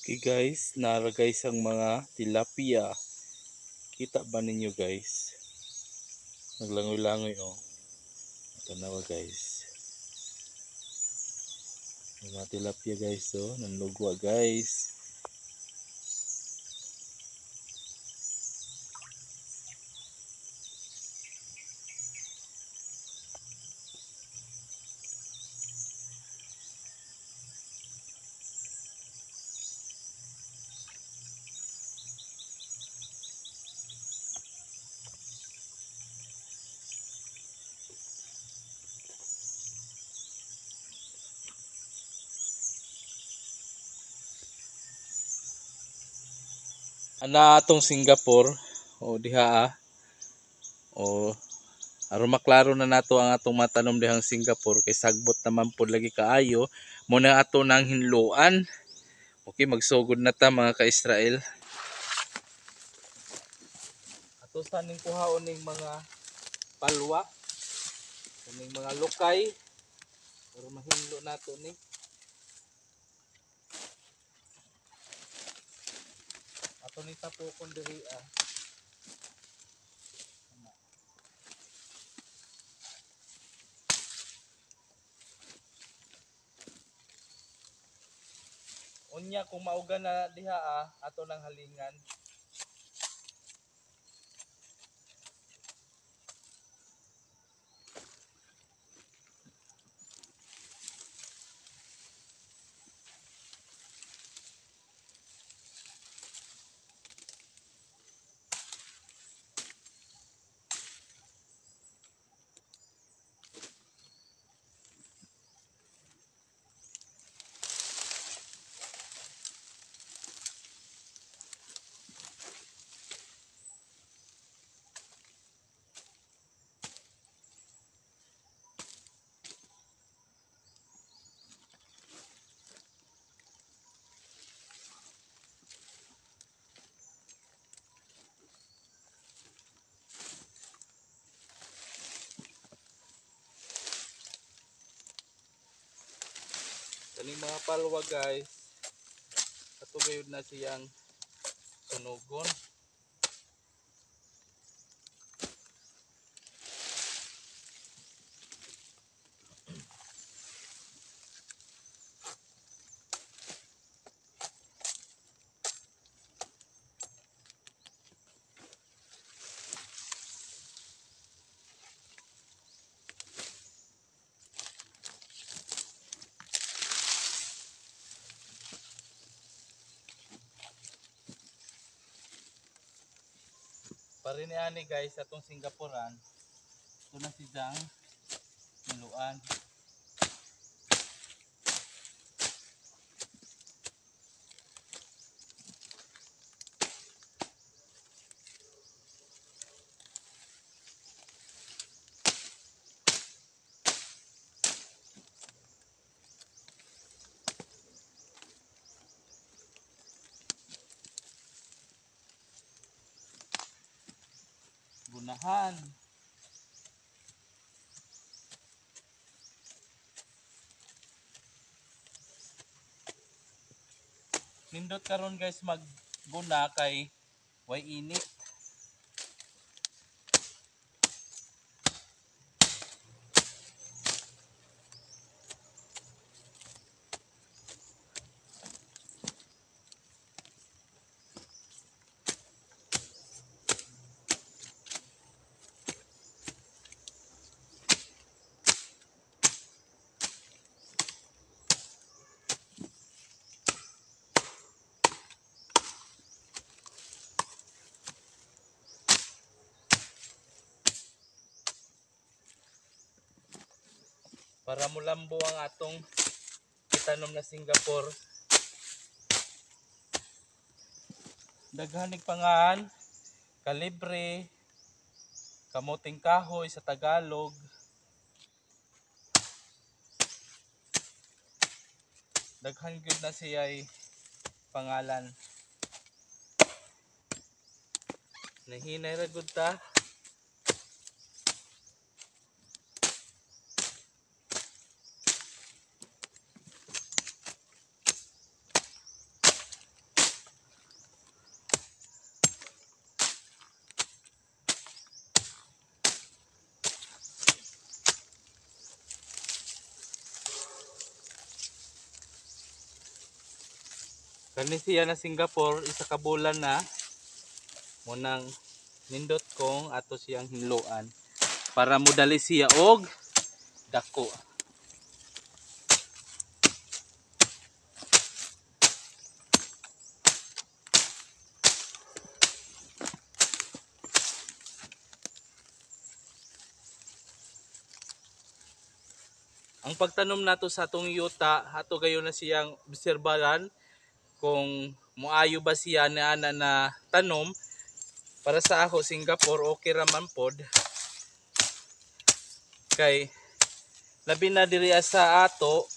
Okay guys, nara guys ang mga tilapia. Kita ba ninyo guys? Naglangoy-langoy oh. Tanawa guys. Mga tilapia guys oh, nanlugwa guys. Ana atong Singapore o diha o aron maklaro na nato ang atong matanom dihang Singapore kay sagbot naman pud lagi kaayo mo na ato nang hinluan. Okay, magsugod na ta mga ka-Israel. Ato sa ning kuhaon ning mga palwa, ning mga lukay para mahinlo nato ni. Ato ni tapokon diri unya kung mauga na diha ato nang halingan. Kaning mga palwa guys, katugayod na siyang sunugon. Pare ni ani guys atong Singaporean. Ito na si Jang niluan. Gunahan. Nindot karon guys magguna kay way init. Para mulambo ang atong itanom na Singapore. Daghanig pangan, kalibre, kamuting kahoy sa Tagalog. Daghan gyud na siya'y pangalan. Nahinay ra gud ta. Kani siya na Singapore, isa ka bulan na munang nindot kong ato siyang hinloan para modali siya og dako. Ang pagtanom nato sa atong yuta, ato gayon na siyang obserbahan kung muayo ba siya na ana na tanom. Para sa ako Singapore okay ra man pod kay labi na diri sa ato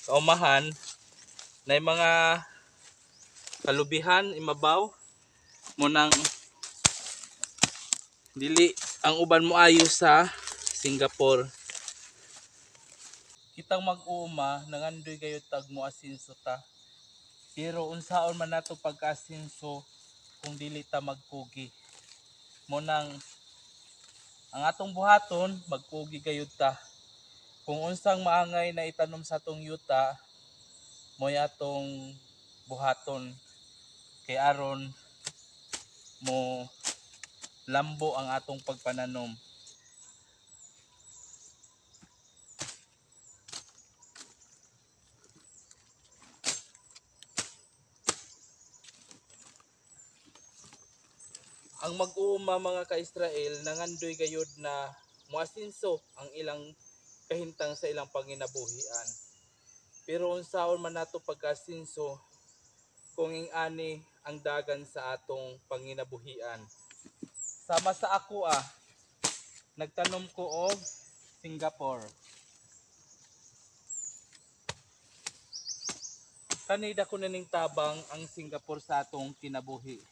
kaumahan na mga kalubihan imabaw mo nang dili ang uban muayo sa Singapore. Kitang mag-uuma nangandoy gayud tag moasinso ta. Pero unsaon man nato pagka-asinso kung dili ta magpugi. Mo nang ang atong buhaton magpugi gayud ta. Kung unsang maangay na itanom sa atong yuta moy atong buhaton kay aron mo lambo ang atong pagpananom. Ang mag-uuma mga ka-Israel nangandoy gayud na moasinso ang ilang kahintang sa ilang panginabuhian. Pero unsaon man nato pagkasinso kung ing-ani ang dagan sa atong panginabuhian. Sama sa ako nagtanom ko og Singapore. Kanida ko naning tabang ang Singapore sa atong kinabuhi.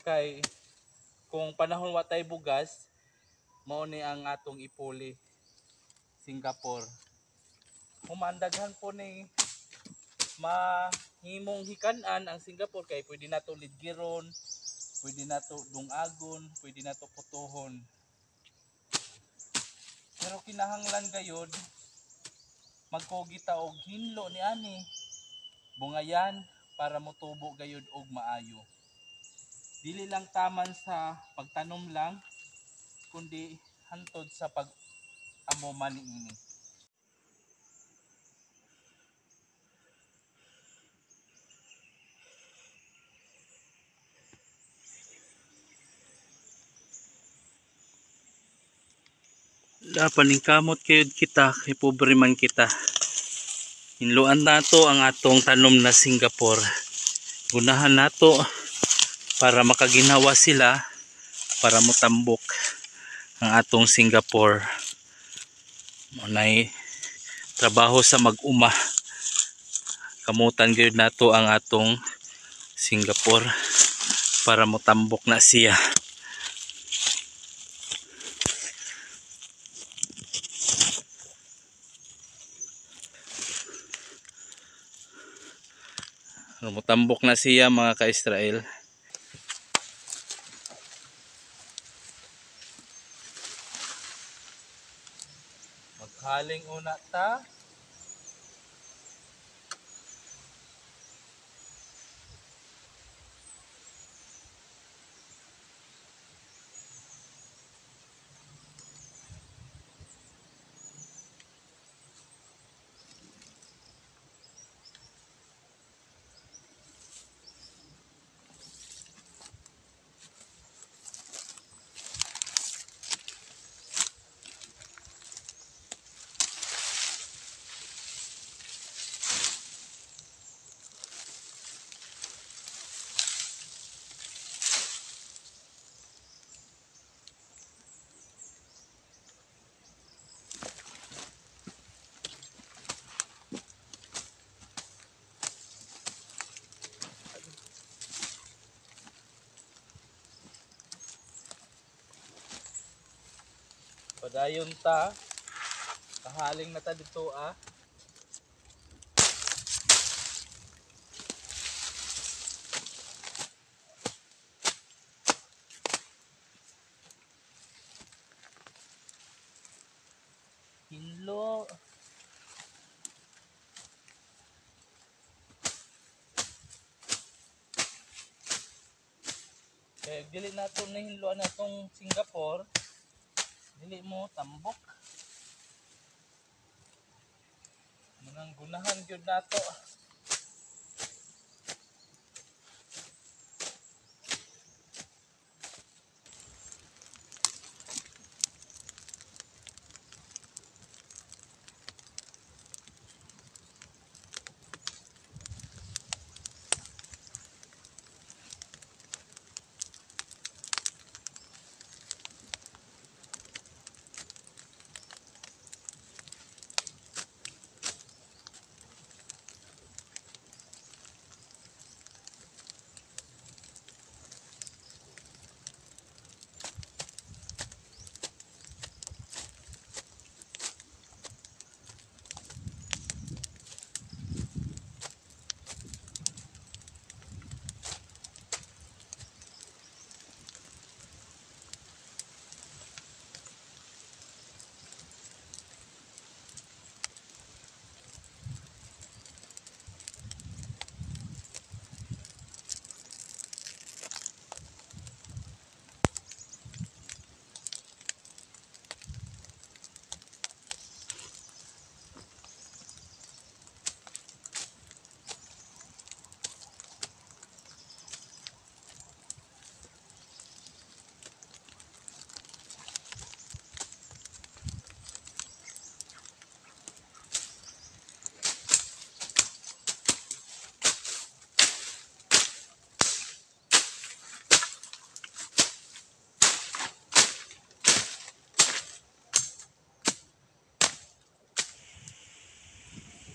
Kay kung panahon wa tay bugas, mao ni ang atong ipuli Singapore. Humandaghan po ni mahimong hikan-an ang Singapore kay pwede nato lidgiron, pwede nato dungagon, pwede nato putuhon. Pero kinahanglan gayud magkugi ta og hinlo ni ani bungayan para motubo gayud og maayo. Dili lang taman sa pagtanom lang kundi hantod sa pag-amo man niini. Dapaning kamot kayod kita kay pobre man kita. Hinluan nato ang atong tanom na Singapore. Gunahan nato para makaginawa sila para motambok ang atong Singapore. Munay trabaho sa mag-uma. Kamutan gyud nato ang atong Singapore para motambok na siya. Motambok na siya mga ka-Israel. Maghaling una ta. Padayon ta. Kahaling na ta dito Hinlo. dili nato nahinluan natong Singapore, dili mo tambok. Manang gunahan gyud nato.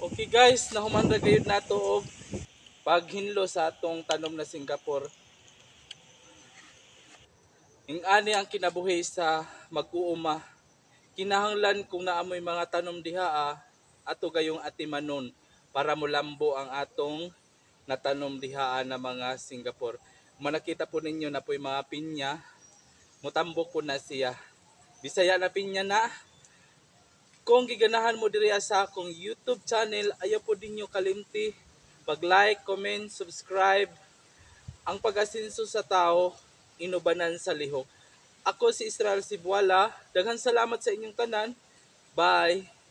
Okay guys, nahuman ra gayud nato og paghinlo sa atong tanom na Singapore. Ing-ani ang kinabuhi sa mag-uuma. Kinahanglan kung naamoy mga tanom diha ato gayong atimanon para molambo ang atong natanom diha na mga Singapore. Manakita po ninyo na po'y mga pinya, mutambok po na siya. Bisaya na pinya na. Kung giganahan mo diri sa akong YouTube channel, ayaw po ninyo kalimti pag-like, comment, subscribe. Ang pag-asenso sa tao, inubanan sa lihok. Ako si Israel Sibuala. Daghang salamat sa inyong tanan. Bye!